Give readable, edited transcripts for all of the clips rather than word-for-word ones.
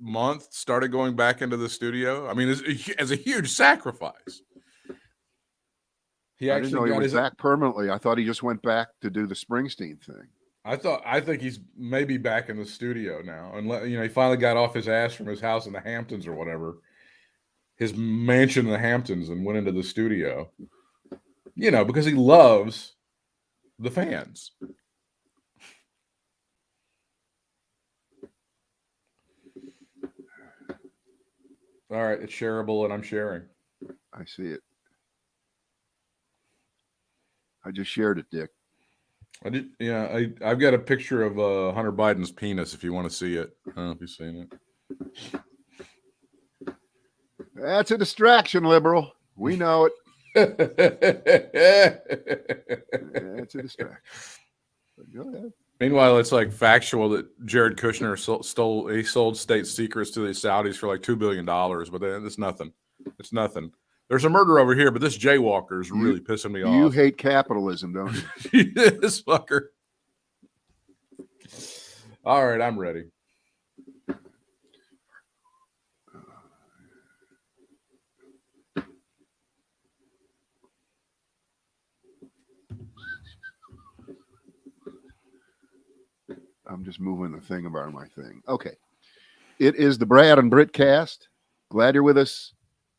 month started going back into the studio. I mean, as a huge sacrifice. I didn't know he was back permanently. I thought he just went back to do the Springsteen thing. I think he's maybe back in the studio now, and he finally got off his ass from his house in the Hamptons or whatever, his mansion in the Hamptons, and went into the studio. Because he loves the fans. All right, it's shareable, and I'm sharing. I see it. I just shared it, Dick. I did. Yeah, I've got a picture of Hunter Biden's penis. If you want to see it, I don't know if you've seen it. That's a distraction, liberal. We know it. That's a distraction. But go ahead. Meanwhile, it's like factual that Jared Kushner sold state secrets to the Saudis for like $2 billion, but it's nothing. It's nothing. There's a murder over here, but this jaywalker is really pissing me off. You hate capitalism, don't you? This fucker. All right, I'm ready. I'm just moving the thing about my thing. Okay. It is the Brad and Britt cast. Glad you're with us.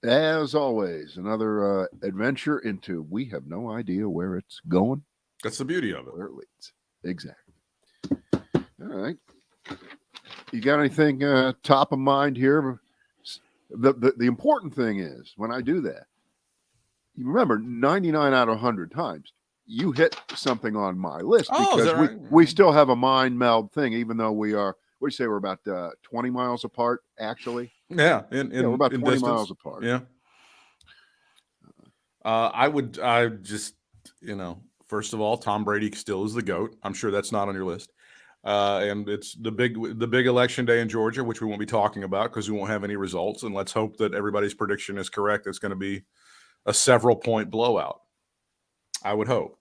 As always, another adventure into we have no idea where it's going. That's the beauty of it. Where it leads. Exactly. All right. You got anything top of mind here? The important thing is when I do that, you remember 99 out of 100 times, you hit something on my list because we still have a mind meld thing, even though we are, what do you say, we're about 20 miles apart, actually? Yeah, we're about 20 miles apart. Yeah. First of all, Tom Brady still is the GOAT. I'm sure that's not on your list. And it's the big election day in Georgia, which we won't be talking about because we won't have any results. And let's hope that everybody's prediction is correct. It's going to be a several point blowout. I would hope.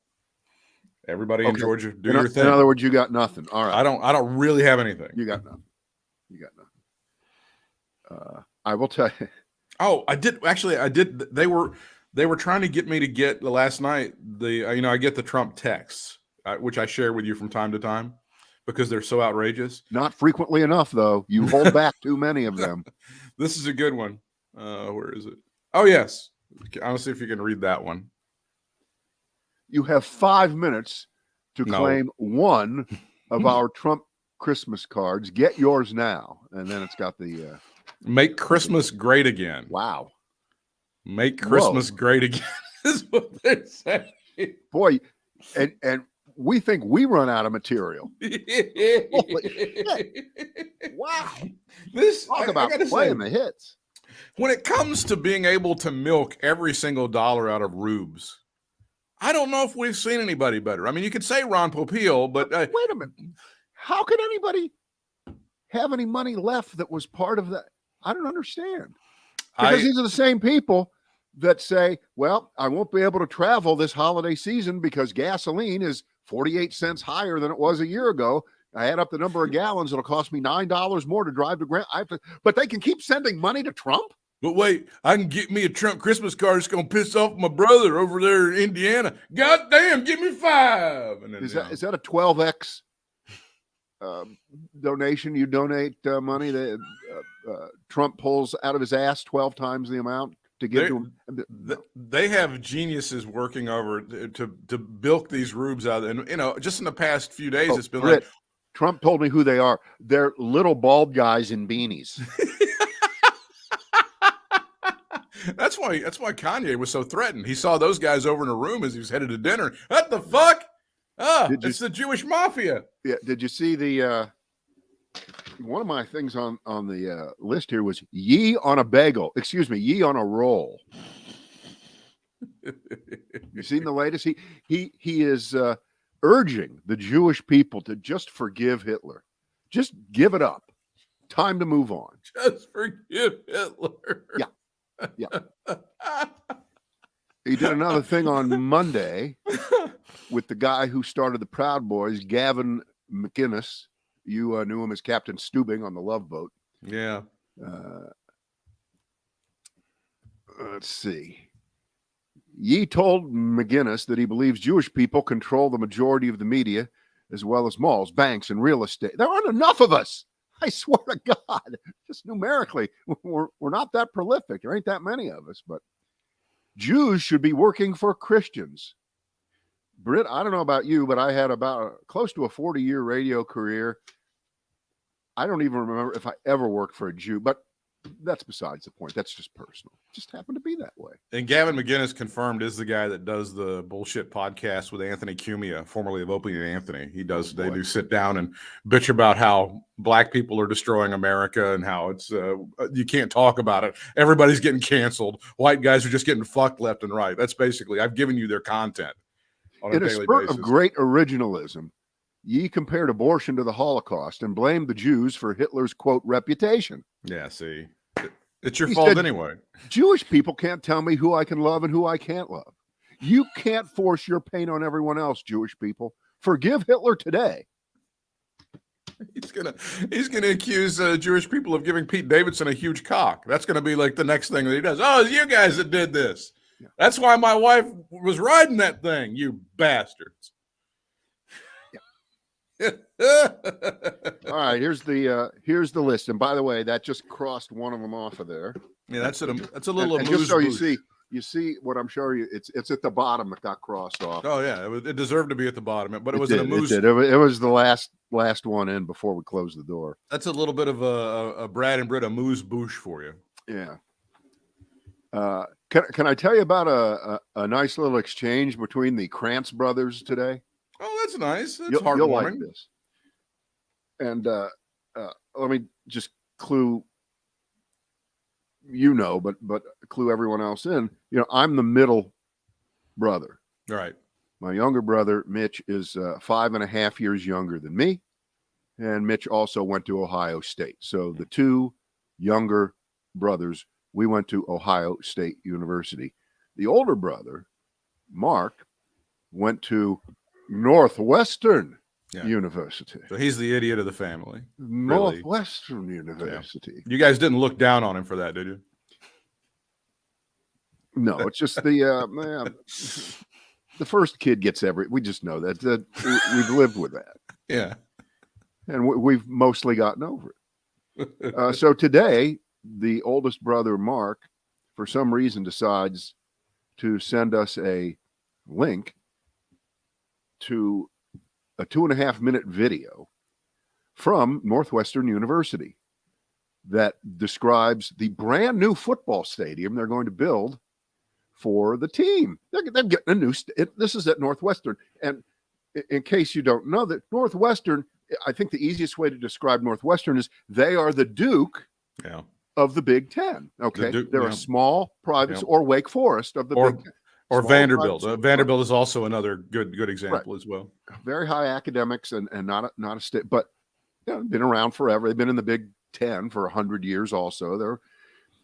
Everybody in Georgia, do your thing. In other words, you got nothing. All right. I don't really have anything. You got nothing. I will tell you. Oh, I did. Actually, I did. They were trying to get me to get last night. I get the Trump texts, which I share with you from time to time because they're so outrageous. Not frequently enough, though. You hold back too many of them. This is a good one. Where is it? Oh, yes. I want to see if you can read that one. You have 5 minutes to claim one of our Trump Christmas cards. Get yours now. And then it's got the... Make Christmas great again. Wow. Make Christmas great again is what they say. Boy, and we think we run out of material. Holy shit. Wow. Talk about playing the hits. When it comes to being able to milk every single dollar out of rubes, I don't know if we've seen anybody better. I mean, you could say Ron Popeil, but... wait a minute. How could anybody have any money left that was part of that? I don't understand. Because these are the same people that say, well, I won't be able to travel this holiday season because gasoline is 48 cents higher than it was a year ago. I add up the number of gallons. It'll cost me $9 more to drive to Grand. But they can keep sending money to Trump? But wait, I can get me a Trump Christmas card. It's going to piss off my brother over there in Indiana. God damn, give me 5. And then, is that a 12X donation? You donate money that Trump pulls out of his ass 12 times the amount to give to him? They have geniuses working over to bilk these rubes out. And, just in the past few days, it's been Britt, Trump told me who they are. They're little bald guys in beanies. That's why Kanye was so threatened. He saw those guys over in a room as he was headed to dinner. What the fuck? It's the Jewish mafia. Yeah. Did you see the one of my things on the list here was ye on a bagel. Excuse me, ye on a roll. You seen the latest? He is urging the Jewish people to just forgive Hitler. Just give it up. Time to move on. Just forgive Hitler. Yeah. Yeah. He did another thing on Monday with the guy who started the Proud Boys, Gavin McInnes. You knew him as Captain Steubing on the Love Boat. Yeah. Let's see. Ye told McGinnis that he believes Jewish people control the majority of the media, as well as malls, banks, and real estate. There aren't enough of us. I swear to God, just numerically, we're not that prolific. There ain't that many of us, but Jews should be working for Christians. Britt, I don't know about you, but I had about close to a 40-year radio career. I don't even remember if I ever worked for a Jew, but that's besides the point. That's just personal. It just happened to be that way. And Gavin McGinnis confirmed is the guy that does the bullshit podcast with Anthony Cumia, formerly of Opie and Anthony. He does. They do sit down and bitch about how black people are destroying America and how it's you can't talk about it. Everybody's getting canceled. White guys are just getting fucked left and right. That's basically. I've given you their content on a daily spurt basis. Of great originalism, ye compared abortion to the Holocaust and blamed the Jews for Hitler's, quote, reputation. Yeah, see, it's your fault anyway. Jewish people can't tell me who I can love and who I can't love. You can't force your pain on everyone else, Jewish people. Forgive Hitler today. He's gonna accuse Jewish people of giving Pete Davidson a huge cock. That's gonna be like the next thing that he does. Oh, it's you guys that did this. Yeah. That's why my wife was riding that thing. You bastards. All right, here's the list, and by the way, that just crossed one of them off of there. Yeah, that's a little. And just so you see what I'm showing you. It's at the bottom. It got crossed off. Oh yeah, it deserved to be at the bottom, but it was an amuse. It was the last one in before we closed the door. That's a little bit of a Brad and Britt amuse bouche for you. Yeah. Can I tell you about a nice little exchange between the Krantz brothers today? Oh, that's nice. That's you'll heartwarming. Like this. And let me just clue but clue everyone else in. I'm the middle brother. Right. My younger brother, Mitch, is 5.5 years younger than me. And Mitch also went to Ohio State. So the two younger brothers, we went to Ohio State University. The older brother, Mark, went to Northwestern University. So he's the idiot of the family. Northwestern University. Yeah. You guys didn't look down on him for that, did you? No, it's just the first kid gets we just know that we've lived with that. Yeah. And we've mostly gotten over it. So today, the oldest brother, Mark, for some reason decides to send us a link to a 2.5-minute video from Northwestern University that describes the brand new football stadium they're going to build for the team. They're getting a new this is at Northwestern. And in case you don't know that Northwestern, I think the easiest way to describe Northwestern is they are the Duke of the Big Ten. Okay. They're a small private or Wake Forest of the Big Ten. Or Vanderbilt. Vanderbilt is also another good example as well. Very high academics and not a state, but been around forever. They've been in the Big Ten for 100 years. Also,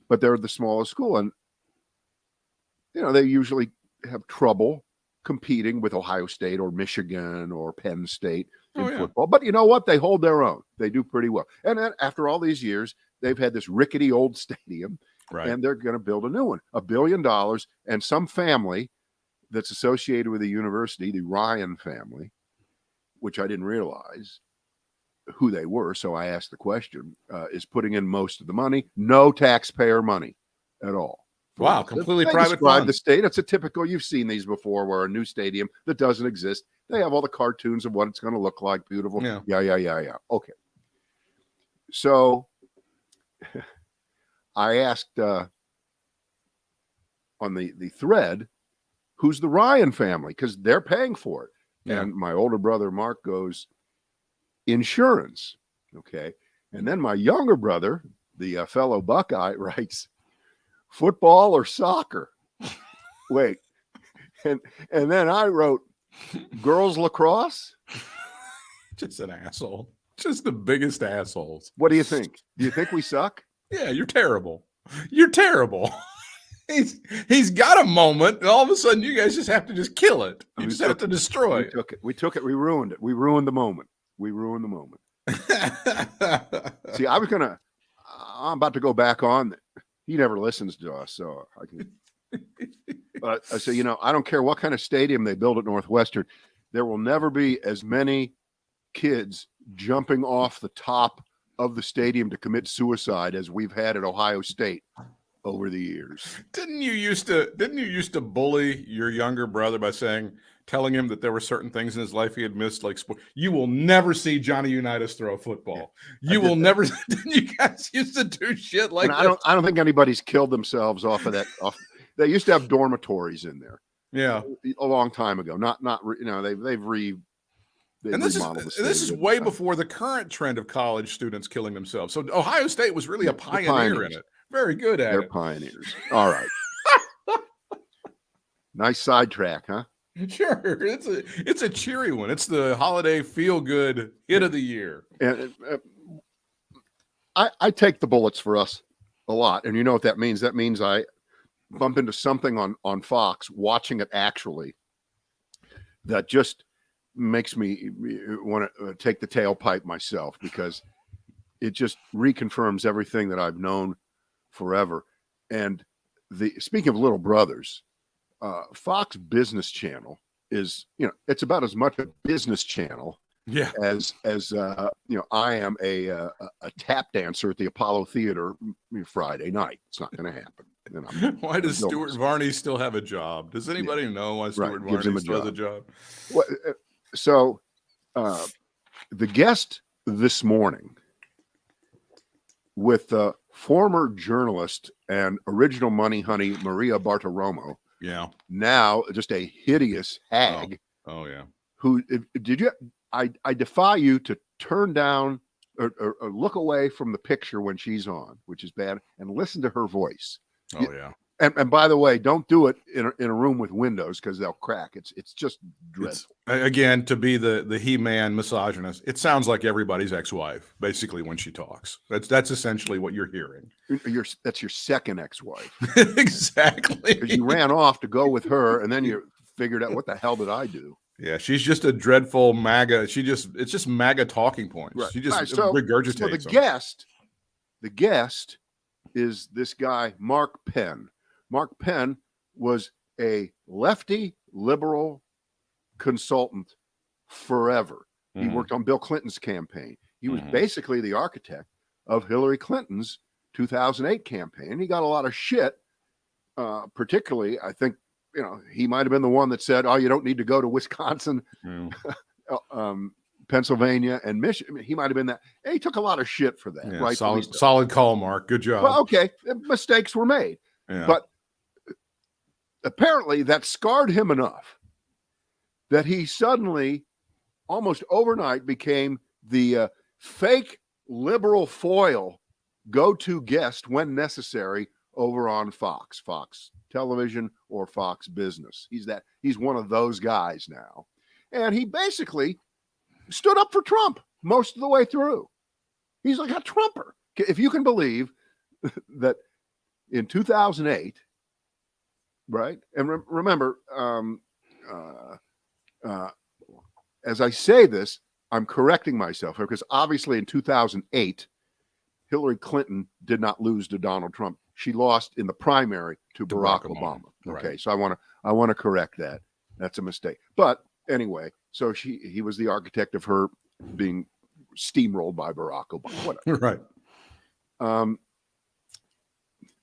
they're the smallest school, and they usually have trouble competing with Ohio State or Michigan or Penn State in football. But you know what? They hold their own. They do pretty well. And then after all these years, they've had this rickety old stadium. Right. And they're going to build a new one, $1 billion. And some family that's associated with the university, the Ryan family, which I didn't realize who they were. So I asked the question, is putting in most of the money, no taxpayer money at all. Wow. Completely private fund. The state. It's a typical, you've seen these before, where a new stadium that doesn't exist, they have all the cartoons of what it's going to look like. Beautiful. Yeah. Okay. So I asked on the thread, who's the Ryan family? Because they're paying for it. Yeah. And my older brother, Mark, goes, insurance. Okay. And then my younger brother, the fellow Buckeye, writes, football or soccer? Wait. And then I wrote, girls lacrosse? Just an asshole. Just the biggest assholes. What do you think? Do you think we suck? Yeah, you're terrible. You're terrible. He's got a moment, and all of a sudden you guys just have to just kill it. You just have to destroy it. We took it. We ruined it. We ruined the moment. See, I I'm about to go back on. He never listens to us, so I can. But I say, I don't care what kind of stadium they build at Northwestern. There will never be as many kids jumping off the top of the stadium to commit suicide as we've had at Ohio State over the years. Didn't you used to bully your younger brother by telling him that there were certain things in his life he had missed, like sport? You will never see Johnny Unitas throw a football. Yeah, you will never. Didn't you guys used to do shit like that? I don't think anybody's killed themselves off of that. They used to have dormitories in there. Yeah, a long time ago. And this is way before the current trend of college students killing themselves. So Ohio State was really a pioneer in it. Very good at it. They're pioneers. All right. Nice sidetrack, huh? Sure. It's a cheery one. It's the holiday feel-good hit of the year. And I take the bullets for us a lot. And you know what that means? That means I bump into something on Fox, watching it actually, that just makes me want to take the tailpipe myself, because it just reconfirms everything that I've known forever. And speaking of little brothers, Fox Business Channel is, it's about as much a business channel as I am a tap dancer at the Apollo Theater Friday night. It's not going to happen. Why does Stuart Varney still have a job? Does anybody know why Stuart Varney still has a job? Well, so the guest this morning with former journalist and original Money Honey Maria Bartiromo, now just a hideous hag. Oh yeah. Who did you? I defy you to turn down or look away from the picture when she's on, which is bad, and listen to her voice. Oh yeah. And by the way, don't do it in a room with windows, because they'll crack. It's just dreadful. Again, to be the He-Man misogynist, it sounds like everybody's ex-wife, basically, when she talks. That's essentially what you're hearing. That's your second ex-wife. Exactly. Because you ran off to go with her, and then you figured out, what the hell did I do? Yeah, she's just a dreadful MAGA. It's just MAGA talking points. Right. She just regurgitates. So the guest is this guy, Mark Penn. Mark Penn was a lefty liberal consultant forever. He worked on Bill Clinton's campaign. He was basically the architect of Hillary Clinton's 2008 campaign. He got a lot of shit, particularly, I think, he might have been the one that said, oh, you don't need to go to Wisconsin, Pennsylvania, and Michigan. He might have been that. And he took a lot of shit for that. Right? Solid call, Mark. Good job. Well, okay. Mistakes were made. Yeah. But apparently that scarred him enough that he suddenly, almost overnight, became the fake liberal foil go-to guest when necessary over on Fox Television or Fox Business. He's one of those guys now. And he basically stood up for Trump most of the way through. He's like a Trumper. If you can believe that in 2008, right? And remember, as I say this, I'm correcting myself here, because obviously in 2008, Hillary Clinton did not lose to Donald Trump. She lost in the primary to Barack Obama. Okay, right. So I want to correct that. That's a mistake. But anyway, so he was the architect of her being steamrolled by Barack Obama. Whatever. Right.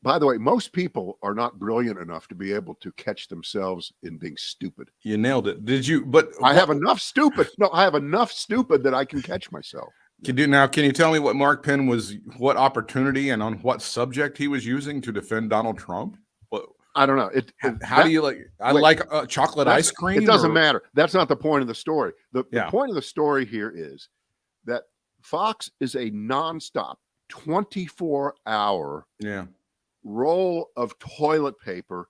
By the way, most people are not brilliant enough to be able to catch themselves in being stupid. You nailed it. Did you? But I have enough stupid. No, I have enough stupid that I can catch myself. Can you tell me what Mark Penn what opportunity and on what subject he was using to defend Donald Trump? What, I don't know. How do you like? Like chocolate ice cream. It doesn't matter. That's not the point of the story. The point of the story here is that Fox is a nonstop, 24-hour roll of toilet paper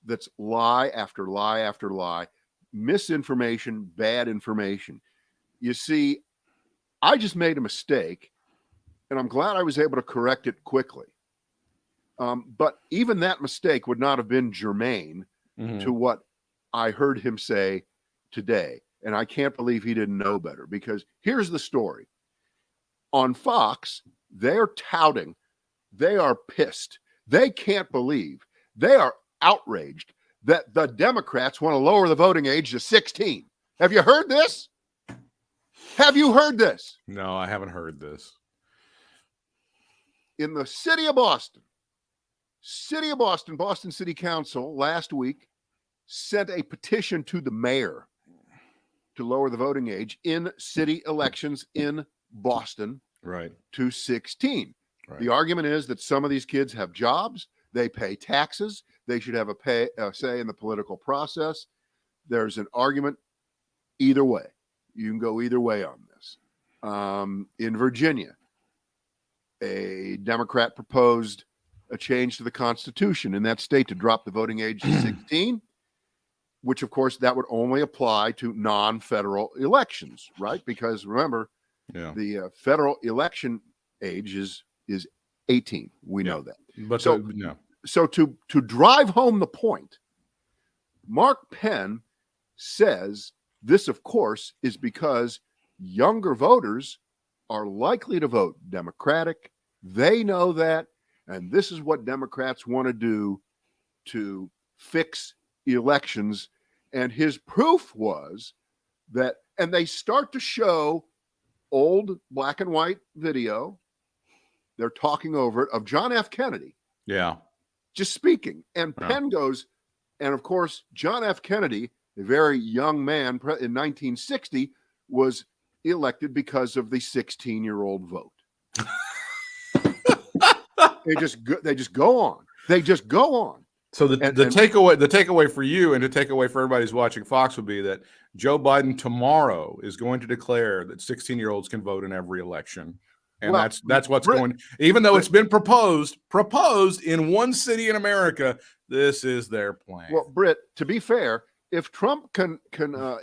that's lie after lie after lie, misinformation, bad information. You see, I just made a mistake, and I'm glad I was able to correct it quickly. But even that mistake would not have been germane to what I heard him say today. And I can't believe he didn't know better, because here's the story. On Fox, they're touting they are pissed. They can't believe. They are outraged that the Democrats want to lower the voting age to 16. Have you heard this? Have you heard this? No, I haven't heard this. In the city of Boston, Boston City Council last week sent a petition to the mayor to lower the voting age in city elections in Boston to 16. Right. The argument is that some of these kids have jobs, they pay taxes, they should have a say in the political process. There's an argument either way. You can go either way on this. In Virginia, a Democrat proposed a change to the Constitution in that state to drop the voting age to 16, which, of course, that would only apply to non-federal elections, right? Because remember, the federal election age is 18. We know that. But so to drive home the point, Mark Penn says this, of course, is because younger voters are likely to vote Democratic. They know that, and this is what Democrats want to do to fix elections. And his proof was that, and they start to show old black and white video. They're talking over it of John F. Kennedy. Yeah. Just speaking. And Penn goes, and of course, John F. Kennedy, a very young man in 1960, was elected because of the 16-year-old vote. They just go on. They just go on. So the takeaway for you and the takeaway for everybody who's watching Fox would be that Joe Biden tomorrow is going to declare that 16-year-olds can vote in every election. And that's what's going, even though it's been proposed in one city in America, this is their plan. Well, Britt, to be fair, if Trump can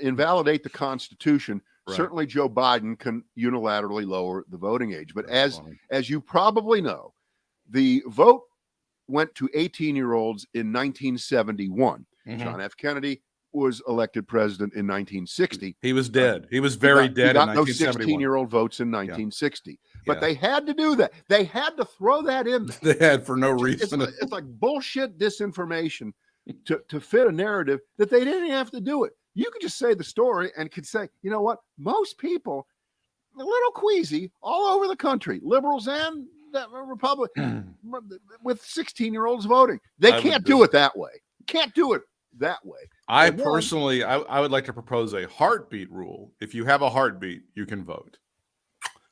invalidate the Constitution, certainly Joe Biden can unilaterally lower the voting age. But as you probably know, the vote went to 18-year-olds in 1971. John F. Kennedy was elected president in 1960. He was dead. He was very dead. He got no 16-year-old votes in 1960. But they had to do that. They had to throw that in there. They had for no reason. It's like bullshit disinformation to fit a narrative that they didn't have to do it. You could just say the story and could say, you know what? Most people, a little queasy all over the country, liberals and Republicans, with 16-year-olds voting. They can't do it that way. Can't do it that way. I personally would like to propose a heartbeat rule. If you have a heartbeat, you can vote.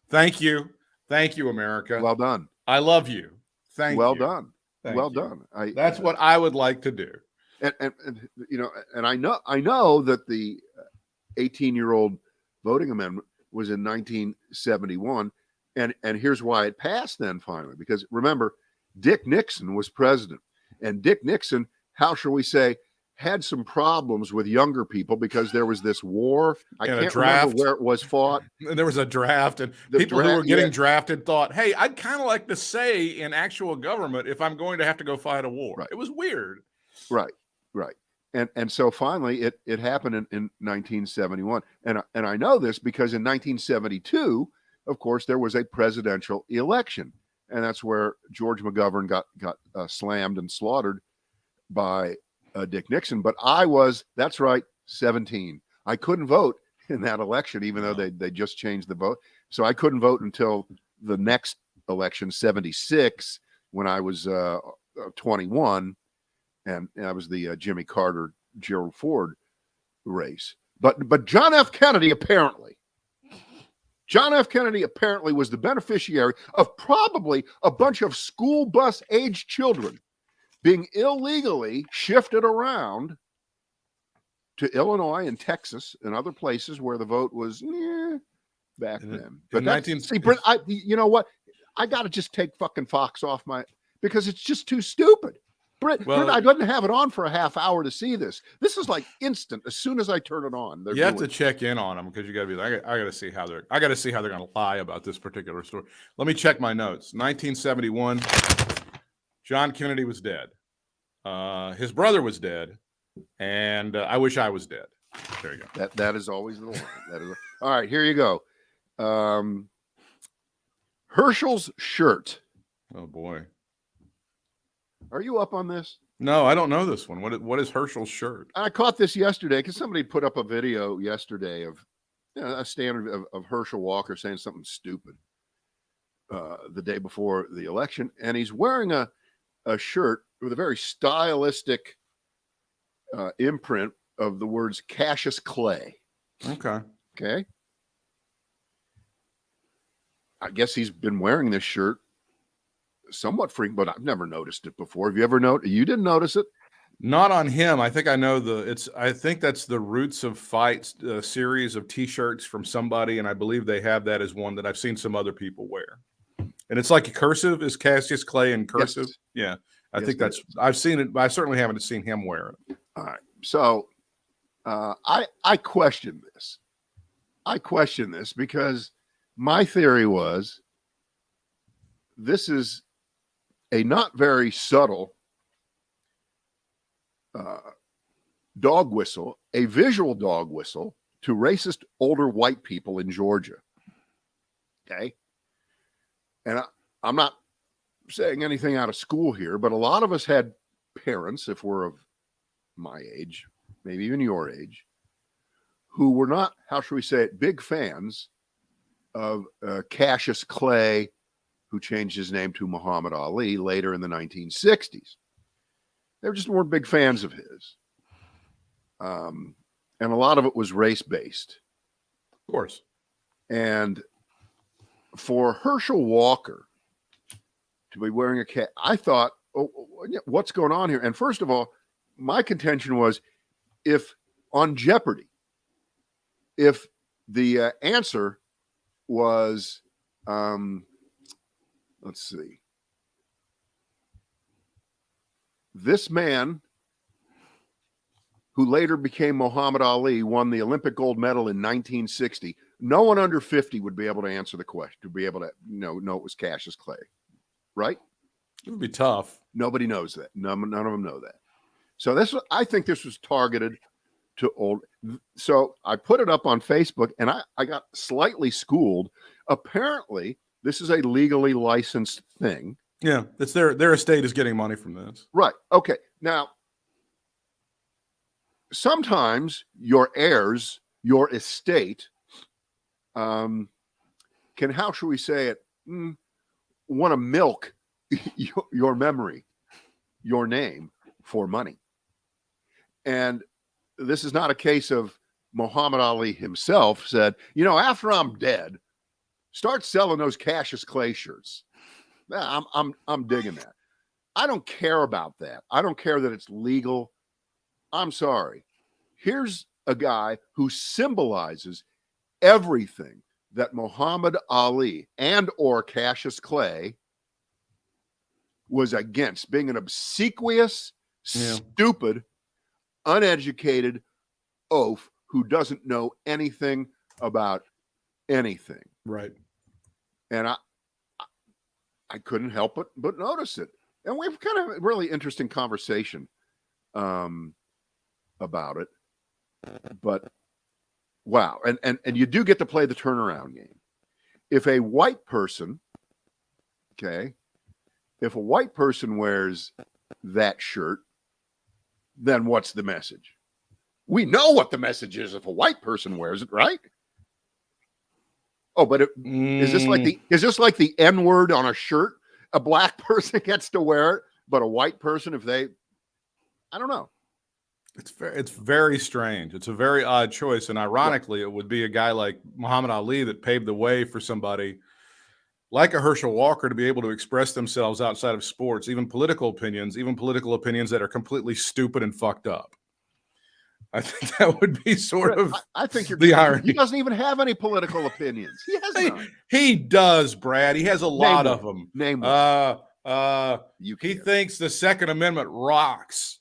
Thank you. Thank you, America. Well done. I love you. Thank you. Well done. Thank well you. Done. That's what I would like to do. And you know, and I know that the 18-year-old voting amendment was in 1971, and here's why it passed then finally, because remember, Dick Nixon was president, and Dick Nixon, how shall we say, had some problems with younger people because there was this war. I can't remember where it was fought. And there was a draft, and people who were getting drafted thought, hey, I'd kind of like to say in actual government if I'm going to have to go fight a war. Right. It was weird. Right. And so finally it happened in 1971. And I know this because in 1972, of course, there was a presidential election. And that's where George McGovern got slammed and slaughtered by Dick Nixon. But I was, that's right, 17. I couldn't vote in that election, even though they just changed the vote. So I couldn't vote until the next election, 76, when I was 21. And that was the Jimmy Carter, Gerald Ford race. But John F. Kennedy apparently was the beneficiary of probably a bunch of school bus age children being illegally shifted around to Illinois and Texas and other places where the vote was back then. But Britt, you know what? I got to just take fucking Fox off because it's just too stupid. Britt, I didn't have it on for a half hour to see this. This is like instant. As soon as I turn it on, you have to check in on them because you got to be like, I got to see how they're going to lie about this particular story. Let me check my notes. 1971, John Kennedy was dead. His brother was dead, and I wish I was dead. There you go. That is always the line. All right. Here you go. Herschel's shirt Oh boy. Are you up on this? No, I don't know this one. What is Herschel's shirt? I caught this yesterday because somebody put up a video yesterday of a standard of Herschel Walker saying something stupid the day before the election, and he's wearing a shirt with a very stylistic imprint of the words Cassius Clay. Okay. I guess he's been wearing this shirt somewhat frequent, but I've never noticed it before. Have you ever noticed? You didn't notice it? Not on him. I think I know I think that's the Roots of Fights series of T-shirts from somebody, and I believe they have that as one that I've seen some other people wear. And it's like a cursive. Is Cassius Clay in cursive? Yes. Yeah, I think that's. I've seen it, but I certainly haven't seen him wear it. All right. So I question this. I question this because my theory was this is a not very subtle dog whistle, a visual dog whistle to racist older white people in Georgia. Okay. And I'm not saying anything out of school here, but a lot of us had parents, if we're of my age, maybe even your age, who were not, how should we say it, big fans of Cassius Clay, who changed his name to Muhammad Ali later in the 1960s. They just weren't big fans of his. And a lot of it was race-based. Of course. And for Herschel Walker to be wearing a cat, I thought, oh, what's going on here? And first of all, my contention was if on Jeopardy, if the answer was, let's see, this man who later became Muhammad Ali won the Olympic gold medal in 1960. No one under 50 would be able to answer the question, to be able to know it was Cassius Clay, right? It would be tough. Nobody knows that. None of them know that. So I think this was targeted to old. So I put it up on Facebook, and I got slightly schooled. Apparently, this is a legally licensed thing. Yeah, it's their estate is getting money from this. Right. Okay. Now, sometimes your heirs, your estate, can, how should we say it, want to milk your memory, your name for money. And this is not a case of Muhammad Ali himself said, after I'm dead, start selling those Cassius Clay shirts. I'm digging that. I don't care about that. I don't care that it's legal. I'm sorry. Here's a guy who symbolizes everything that Muhammad Ali and or Cassius Clay was against, being an obsequious, stupid, uneducated oaf who doesn't know anything about anything. Right. And I couldn't help but notice it. And we've kind of a really interesting conversation about it. But wow. And you do get to play the turnaround game. If a white person, if a white person wears that shirt, then what's the message? We know what the message is if a white person wears it, right? Oh, but is this like the N-word on a shirt? A black person gets to wear it, but a white person, I don't know. It's very strange. It's a very odd choice. And ironically, it would be a guy like Muhammad Ali that paved the way for somebody like a Herschel Walker to be able to express themselves outside of sports, even political opinions that are completely stupid and fucked up. I think that would be sort of I think the irony. He doesn't even have any political opinions. He has none. He does, Brad. He has a lot of them. Name one. He thinks the Second Amendment rocks.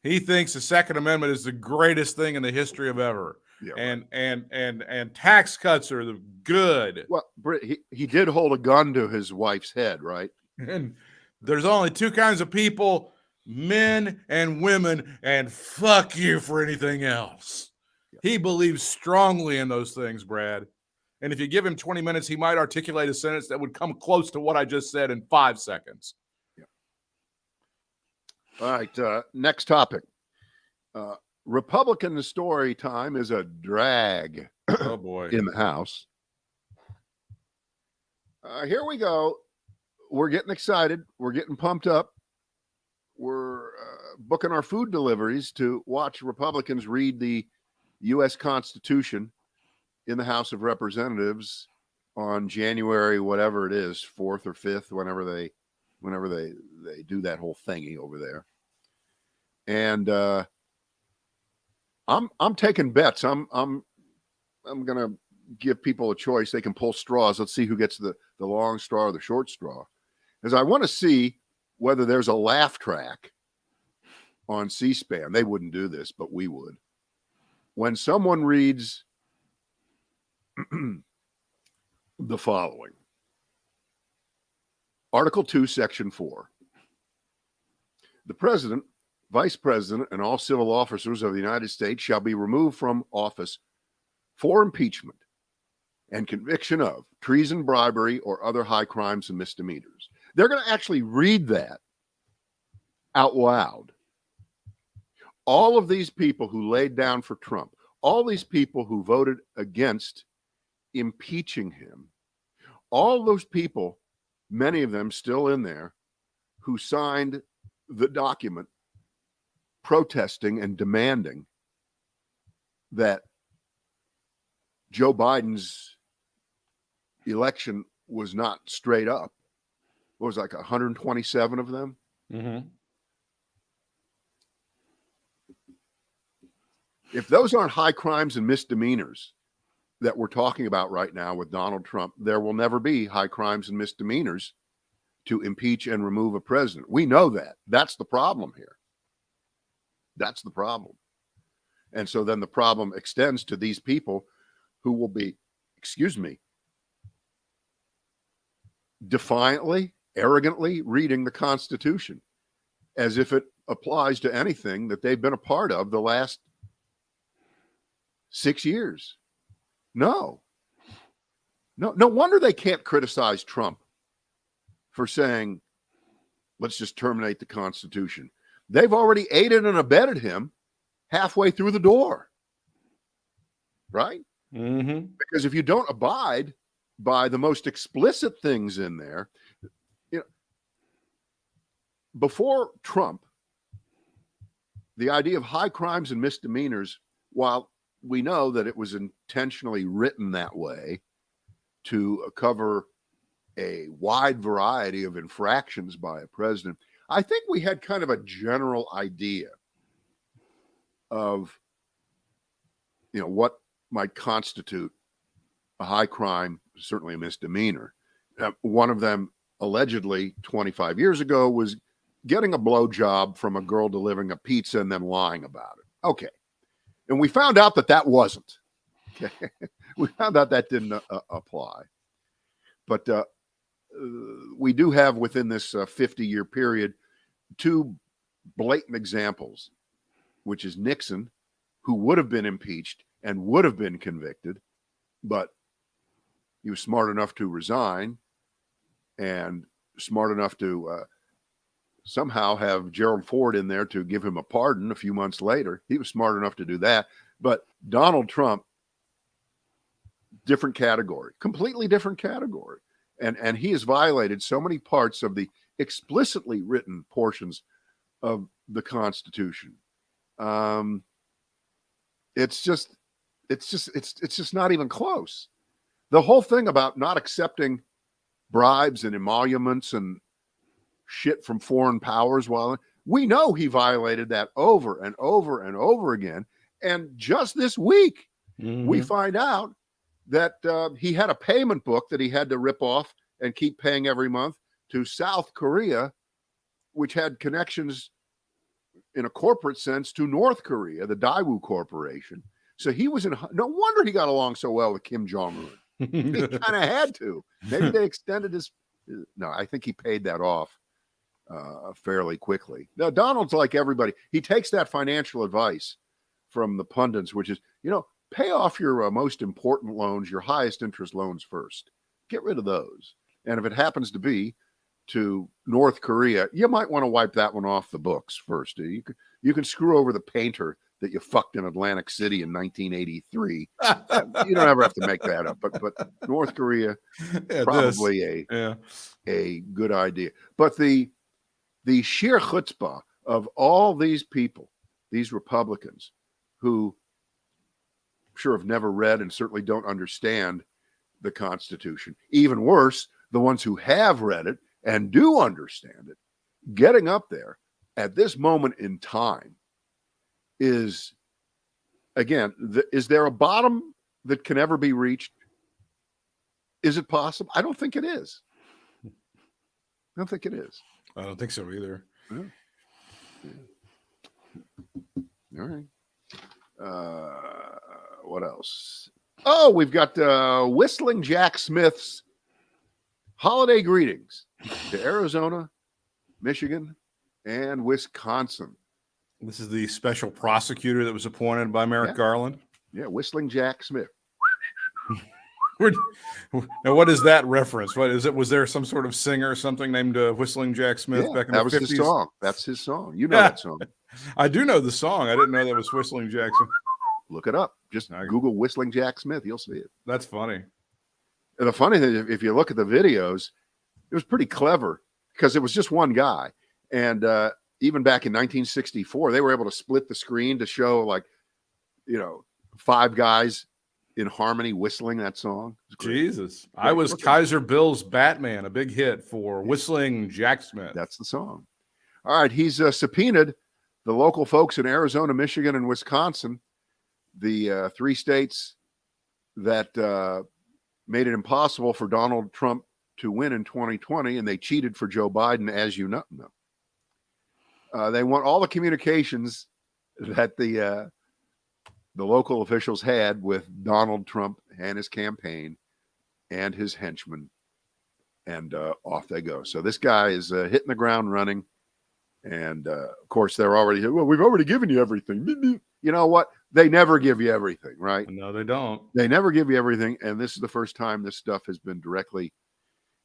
He thinks the Second Amendment is the greatest thing in the history of ever. Yeah, and tax cuts are the good. Well, Britt, he did hold a gun to his wife's head, right? And there's only two kinds of people, men and women, and fuck you for anything else. Yeah. He believes strongly in those things, Brad. And if you give him 20 minutes, he might articulate a sentence that would come close to what I just said in 5 seconds. Yeah. All right. Next topic. Republican story time is a drag. Oh, boy. In the House. Here we go. We're getting excited. We're getting pumped up. We're booking our food deliveries to watch Republicans read the U.S. Constitution in the House of Representatives on January, whatever it is, 4th or 5th, whenever they do that whole thingy over there. And I'm taking bets. I'm gonna give people a choice. They can pull straws. Let's see who gets the long straw or the short straw. Because I want to see whether there's a laugh track on C-SPAN. They wouldn't do this, but we would. When someone reads the following. Article 2, Section 4. The President, Vice President, and all civil officers of the United States shall be removed from office for impeachment and conviction of treason, bribery, or other high crimes and misdemeanors. They're going to actually read that out loud. All of these people who laid down for Trump, all these people who voted against impeaching him, all those people, many of them still in there, who signed the document protesting and demanding that Joe Biden's election was not straight up. What was it, like 127 of them? Mm-hmm. If those aren't high crimes and misdemeanors that we're talking about right now with Donald Trump, there will never be high crimes and misdemeanors to impeach and remove a president. We know that. That's the problem here. That's the problem. And so then the problem extends to these people who will be, defiantly, arrogantly reading the Constitution as if it applies to anything that they've been a part of the last 6 years. No wonder they can't criticize Trump for saying, let's just terminate the Constitution. They've already aided and abetted him halfway through the door. Right? Mm-hmm. Because if you don't abide by the most explicit things in there, before Trump, the idea of high crimes and misdemeanors, while we know that it was intentionally written that way to cover a wide variety of infractions by a president, I think we had kind of a general idea of, what might constitute a high crime, certainly a misdemeanor. One of them, allegedly 25 years ago, was getting a blowjob from a girl delivering a pizza and then lying about it. Okay. And we found out that wasn't. Okay. We found out that didn't apply. But we do have within this 50-year period 2 blatant examples, which is Nixon, who would have been impeached and would have been convicted, but he was smart enough to resign and smart enough to somehow have Gerald Ford in there to give him a pardon a few months later. He was smart enough to do that. But Donald Trump, different category, completely different category. And he has violated so many parts of the explicitly written portions of the Constitution. It's just not even close. The whole thing about not accepting bribes and emoluments and shit from foreign powers, we know he violated that over and over and over again. And just this week, we find out that he had a payment book that he had to rip off and keep paying every month to South Korea, which had connections in a corporate sense to North Korea, the Daewoo Corporation. So he was no wonder he got along so well with Kim Jong-un. He kind of had to. Maybe they extended his. No, I think he paid that off fairly quickly. Now, Donald's like everybody. He takes that financial advice from the pundits, which is, pay off your most important loans, your highest interest loans first. Get rid of those. And if it happens to be to North Korea, you might want to wipe that one off the books first. You can screw over the painter that you fucked in Atlantic City in 1983. You don't ever have to make that up. But North Korea, probably a good idea. But the sheer chutzpah of all these people, these Republicans, who sure have never read and certainly don't understand the Constitution. Even worse, the ones who have read it and do understand it, getting up there at this moment in time is, again, is there a bottom that can ever be reached? Is it possible? I don't think it is. I don't think it is. I don't think so either. Yeah. All right. What else? Oh, we've got Whistling Jack Smith's holiday greetings to Arizona, Michigan, and Wisconsin. This is the special prosecutor that was appointed by Merrick Garland. Yeah, Whistling Jack Smith. Now, what is that reference? What is it? Was there some sort of singer or something named Whistling Jack Smith back in the 50s? That was his song. That's his song. You know that song. I do know the song. I didn't know that was Whistling Jack Smith. Look it up. Just Google Whistling Jack Smith. You'll see it. That's funny. And the funny thing, if you look at the videos, it was pretty clever because it was just one guy. And even back in 1964, they were able to split the screen to show 5 guys in harmony whistling that song. Jesus. I was Kaiser Bill's Batman, a big hit for Whistling Jack Smith. That's the song. All right. He's subpoenaed the local folks in Arizona, Michigan, and Wisconsin, the 3 states that made it impossible for Donald Trump to win in 2020, and they cheated for Joe Biden, as you know. They want all the communications that the local officials had with Donald Trump and his campaign and his henchmen, and off they go. So this guy is hitting the ground running, and of course they're already, well, we've already given you everything. You know what? They never give you everything, right? No, they don't. They never give you everything, and this is the first time this stuff has been directly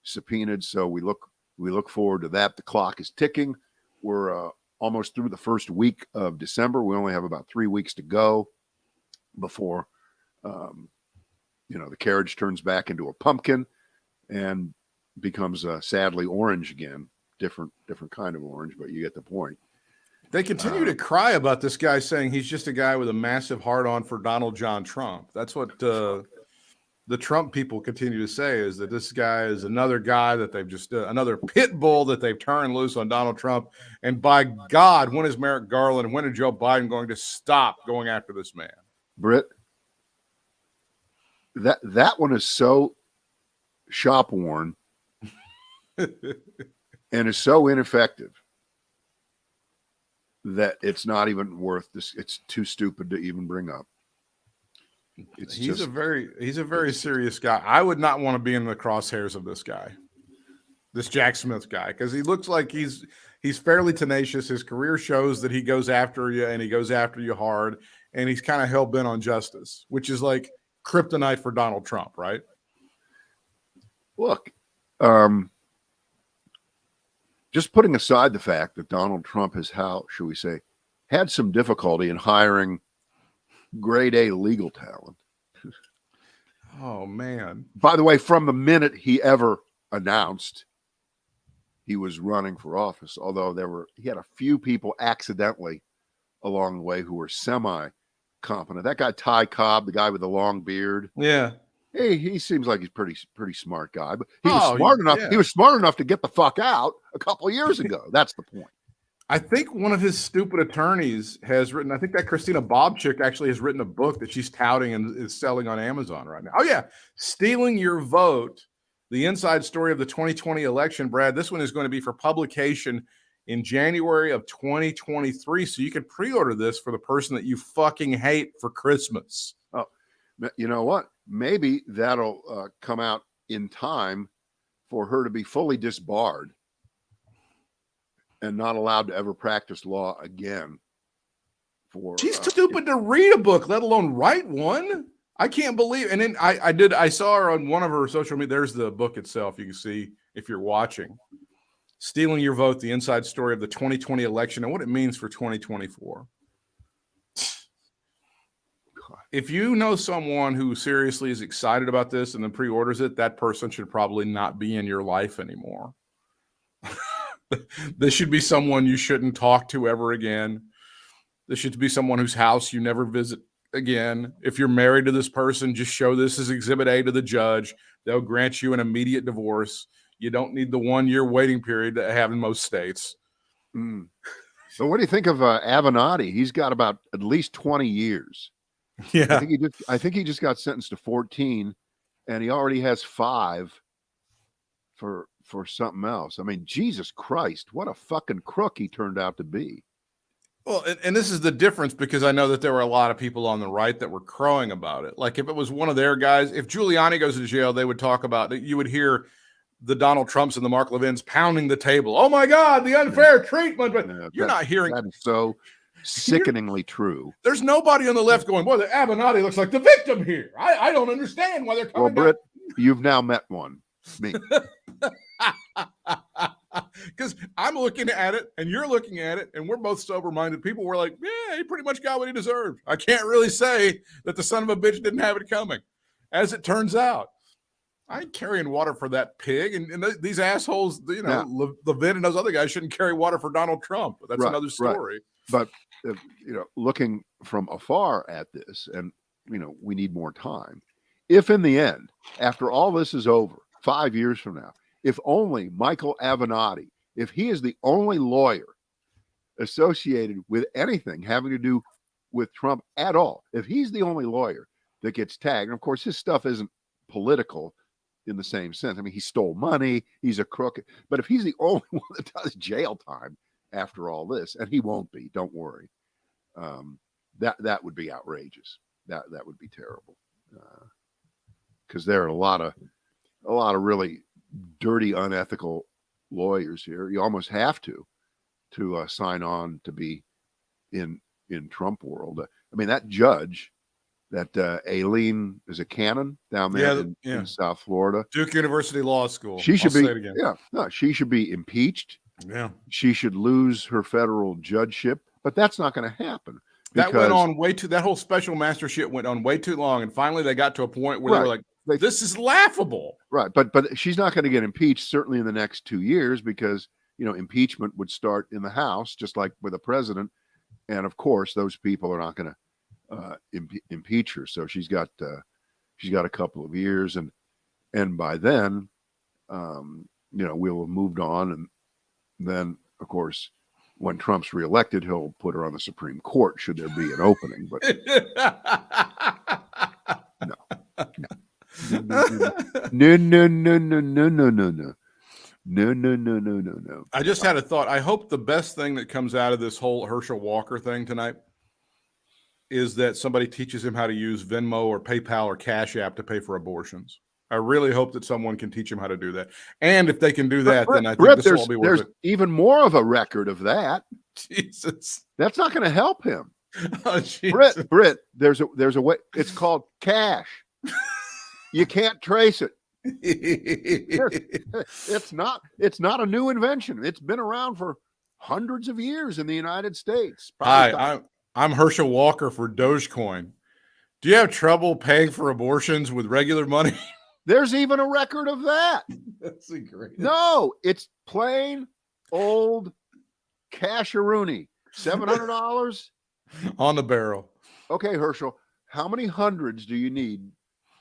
subpoenaed. So we look forward to that. The clock is ticking. We're almost through the first week of December. We only have about 3 weeks to go before the carriage turns back into a pumpkin and becomes sadly orange again. Different kind of orange, but you get the point. They continue to cry about this guy saying he's just a guy with a massive hard-on for Donald John Trump. That's what the Trump people continue to say, is that this guy is another guy that they've just another pit bull that they've turned loose on Donald Trump. And by God, when is Merrick Garland, when is Joe Biden going to stop going after this man? Britt, that one is so shop worn and is so ineffective that it's not even worth this. It's too stupid to even bring up. He's a very serious guy. I would not want to be in the crosshairs of this guy, this Jack Smith guy, because he looks like he's fairly tenacious. His career shows that he goes after you, and he goes after you hard, and he's kind of hell bent on justice, which is like kryptonite for Donald Trump, right? Look, just putting aside the fact that Donald Trump has, how should we say, had some difficulty in hiring grade A legal talent. Oh, man. By the way, from the minute he ever announced he was running for office, although he had a few people accidentally along the way who were semi-competent. That guy, Ty Cobb, the guy with the long beard. Yeah. Hey, he seems like he's pretty smart guy, but he was smart enough. Yeah. He was smart enough to get the fuck out a couple of years ago. That's the point. I think one of his stupid attorneys has written, I think that Christina Bob chick actually has written a book that she's touting and is selling on Amazon right now. Oh, yeah. Stealing Your Vote, the inside story of the 2020 election, Brad. This one is going to be for publication in January of 2023. So you can pre-order this for the person that you fucking hate for Christmas. Oh, you know what? Maybe that'll come out in time for her to be fully disbarred and not allowed to ever practice law again She's too stupid to read a book, let alone write one. I can't believe. And then I saw her on one of her social media. There's the book itself. You can see if you're watching. Stealing Your Vote, the inside story of the 2020 election and what it means for 2024. If you know someone who seriously is excited about this and then pre-orders it, that person should probably not be in your life anymore. This should be someone you shouldn't talk to ever again. This should be someone whose house you never visit again. If you're married to this person, just show this as Exhibit A to the judge. They'll grant you an immediate divorce. You don't need the 1-year waiting period that I have in most states. So what do you think of Avenatti? He's got about at least 20 years. Yeah. I think he just got sentenced to 14, and he already has 5 for something else. I mean, Jesus Christ, what a fucking crook he turned out to be. Well, and this is the difference, because I know that there were a lot of people on the right that were crowing about it. Like if it was one of their guys, if Giuliani goes to jail, they would talk about it. You would hear the Donald Trumps and the Mark Levins pounding the table. Oh my God, the unfair treatment. But you're not hearing. That is so sickeningly true. There's nobody on the left going, boy, the Avenatti looks like the victim here. I don't understand why they're coming. Well, Britt, you've now met one. Me. Because I'm looking at it and you're looking at it and we're both sober-minded people. We're like, yeah, he pretty much got what he deserved. I can't really say that the son of a bitch didn't have it coming. As it turns out, I ain't carrying water for that pig. And these assholes, Levin and those other guys shouldn't carry water for Donald Trump. But that's another story. Right. But, looking from afar at this, and, we need more time. If in the end, after all this is over, 5 years from now, if only Michael Avenatti, if he is the only lawyer associated with anything having to do with Trump at all, if he's the only lawyer that gets tagged, and of course his stuff isn't political in the same sense. I mean, he stole money, he's a crook, but if he's the only one that does jail time after all this, and he won't be, don't worry, that would be outrageous. That would be terrible, because there are a lot of really dirty, unethical lawyers here. You almost have to sign on to be in Trump world. I mean, that judge, that Aileen, is a Cannon down there in South Florida, Duke University Law School. She should she should be impeached. Yeah, she should lose her federal judgeship. But that's not going to happen. That went on way too. That whole special mastership went on way too long, and finally they got to a point where they were like, "This is laughable." Right, but she's not going to get impeached certainly in the next 2 years, because impeachment would start in the House just like with a president, and of course those people are not going to impeach her. So she's got a couple of years, and by then, we'll have moved on, and then of course, when Trump's reelected, he'll put her on the Supreme Court should there be an opening. But no. I just had a thought. I hope the best thing that comes out of this whole Herschel Walker thing tonight is that somebody teaches him how to use Venmo or PayPal or Cash App to pay for abortions. I really hope that someone can teach him how to do that. And if they can do that, then I think this will all be worth it. There's even more of a record of that. Jesus. That's not going to help him. Oh, Britt, there's a way. It's called cash. You can't trace it. It's not a new invention. It's been around for hundreds of years in the United States. Hi, I'm Herschel Walker for Dogecoin. Do you have trouble paying for abortions with regular money? There's even a record of that. That's a great. No, it's plain old casharoonie. $700 on the barrel. Okay, Herschel, how many hundreds do you need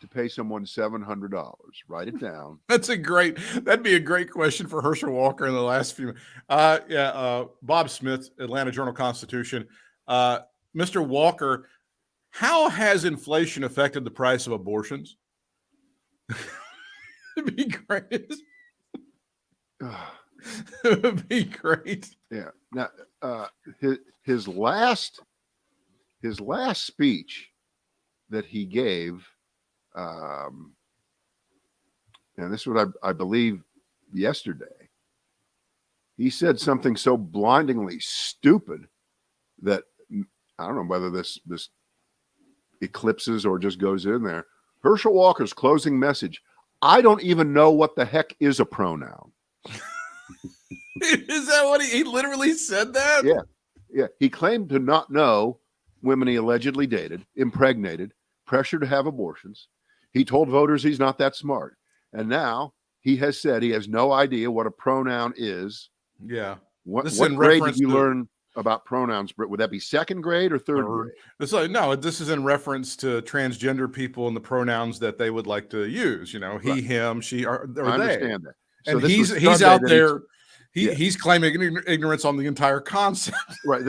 to pay someone $700? Write it down. That'd be a great question for Herschel Walker in the last few. Bob Smith, Atlanta Journal-Constitution. Mr. Walker, how has inflation affected the price of abortions? It'd be great. It would be great. Yeah. Now, his last speech that he gave, and this is what I believe yesterday, he said something so blindingly stupid that I don't know whether this eclipses or just goes in there. Herschel Walker's closing message. I don't even know what the heck is a pronoun. Is that what he literally said that? Yeah. Yeah. He claimed to not know women he allegedly dated, impregnated, pressured to have abortions. He told voters he's not that smart. And now he has said he has no idea what a pronoun is. Yeah. What grade did you learn about pronouns, Britt? Would that be second grade or third grade? It's like, no, this is in reference to transgender people and the pronouns that they would like to use. You know, he, right. Him, she, or they. I understand that. So and he's out there. He's claiming ignorance on the entire concept. Right.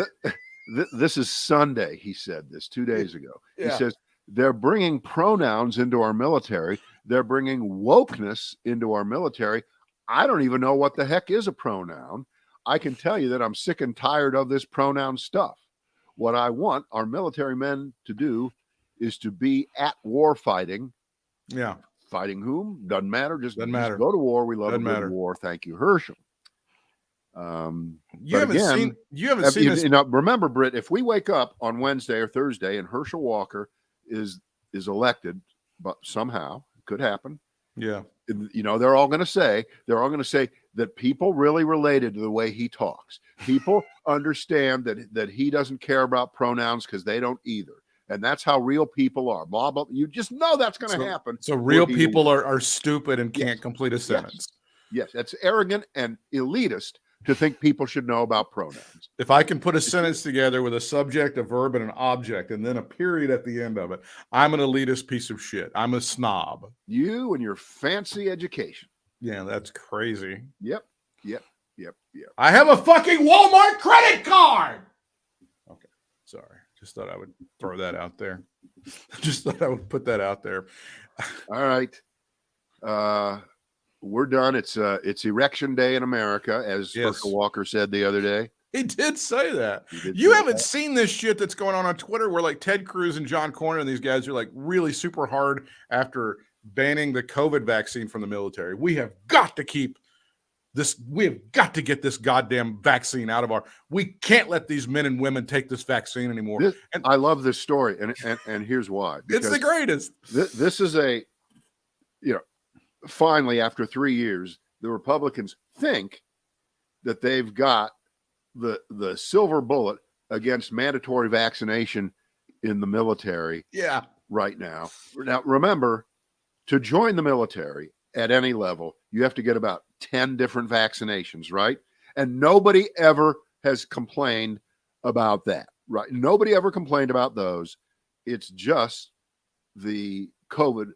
This is Sunday. He said this 2 days ago. Yeah. He says they're bringing pronouns into our military. They're bringing wokeness into our military. I don't even know what the heck is a pronoun. I can tell you that I'm sick and tired of this pronoun stuff. What I want our military men to do is to be at war fighting. Yeah. Fighting whom? Doesn't matter. Just go to war. We love a good war. Thank you, Herschel. You haven't seen this. You know, remember, Britt, if we wake up on Wednesday or Thursday and Herschel Walker is elected, but somehow it could happen. Yeah. You know, they're all going to say that people really related to the way he talks. People understand that he doesn't care about pronouns because they don't either. And that's how real people are. Blah, blah. You just know that's going to happen. So real people are stupid and can't complete a sentence. Yes, that's arrogant and elitist to think people should know about pronouns. If I can put a sentence together with a subject, a verb, and an object, and then a period at the end of it, I'm an elitist piece of shit. I'm a snob. You and your fancy education. Yeah, that's crazy. Yep. I have a fucking Walmart credit card. Okay, sorry. Just thought I would throw that out there. Just thought I would put that out there. All right. We're done. It's Erection Day in America, as Herschel Walker said the other day. He did say that. You haven't seen this shit that's going on Twitter where like Ted Cruz and John Cornyn and these guys are like really super hard after banning the COVID vaccine from the military. We have got to keep this. We have got to get this goddamn vaccine out of our. We can't let these men and women take this vaccine anymore. I love this story, and here's why. It's the greatest. This is finally, after 3 years, the Republicans think that they've got the silver bullet against mandatory vaccination in the military. Yeah. Right now. Now, remember, to join the military at any level, you have to get about 10 different vaccinations, right? And nobody ever has complained about that, right? Nobody ever complained about those. It's just the COVID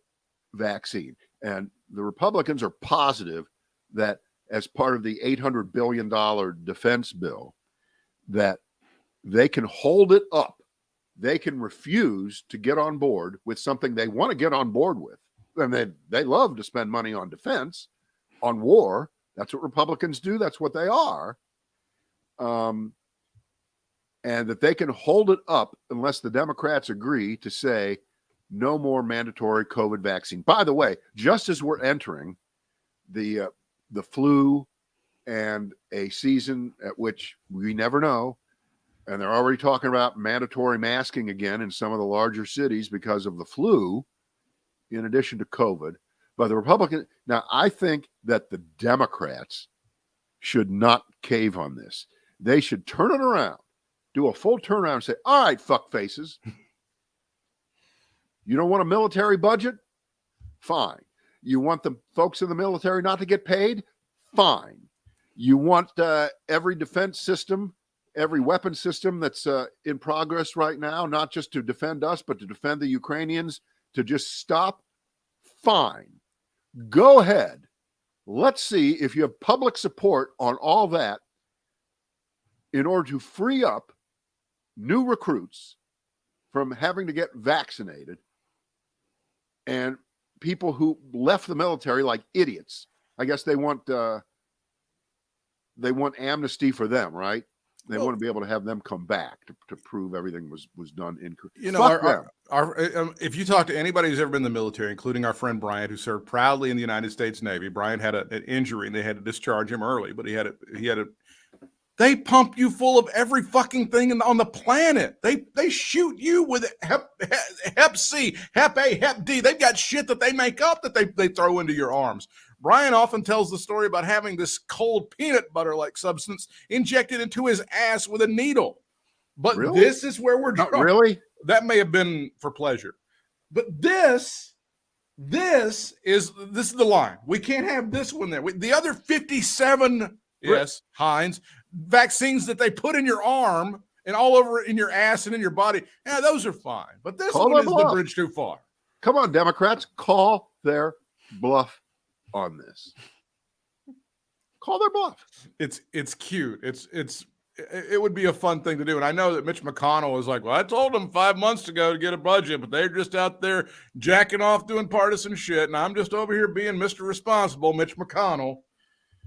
vaccine. And the Republicans are positive that as part of the $800 billion defense bill, that they can hold it up. They can refuse to get on board with something they want to get on board with. And they love to spend money on defense, on war. That's what Republicans do. That's what they are. And that they can hold it up unless the Democrats agree to say no more mandatory COVID vaccine. By the way, just as we're entering the flu and a season at which we never know, and they're already talking about mandatory masking again in some of the larger cities because of the flu, in addition to COVID. But the Republican, now I think that the Democrats should not cave on this. They should turn it around, do a full turnaround and say, all right, fuck faces. You don't want a military budget? Fine. You want the folks in the military not to get paid? Fine. You want every defense system, every weapon system that's in progress right now, not just to defend us, but to defend the Ukrainians, to just stop? Fine. Go ahead. Let's see if you have public support on all that in order to free up new recruits from having to get vaccinated and people who left the military like idiots. I guess they want amnesty for them, right? They want to be able to have them come back to prove everything was done incorrect. You know, if you talk to anybody who's ever been in the military, including our friend Brian, who served proudly in the United States Navy, Brian had an injury and they had to discharge him early, but he had a They pump you full of every fucking thing on the planet. They shoot you with Hep C, Hep A, Hep D. They've got shit that they make up that they throw into your arms. Brian often tells the story about having this cold peanut butter-like substance injected into his ass with a needle. But Really? this is where we're Not really? That may have been for pleasure. But this is the line. We can't have this one there. The other 57, yes, Heinz, vaccines that they put in your arm and all over in your ass and in your body, yeah, those are fine. But this one is the bridge too far. Come on, Democrats, call their bluff on this. Call their bluff. It's cute. It would be a fun thing to do. And I know that Mitch McConnell was like, well, I told them 5 months ago to get a budget, but they're just out there jacking off doing partisan shit. And I'm just over here being Mr. Responsible, Mitch McConnell.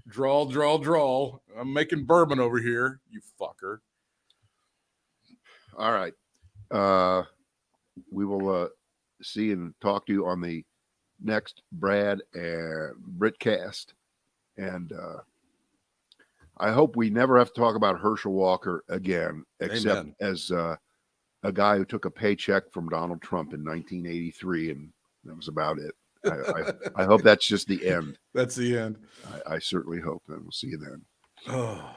Drawl. I'm making bourbon over here, you fucker. All right. We will see and talk to you on the next Brad and Britt cast. And I hope we never have to talk about Herschel Walker again, except Amen. as a guy who took a paycheck from Donald Trump in 1983, and that was about it. I hope that's just the end. That's the end. I certainly hope, and we'll see you then. Oh.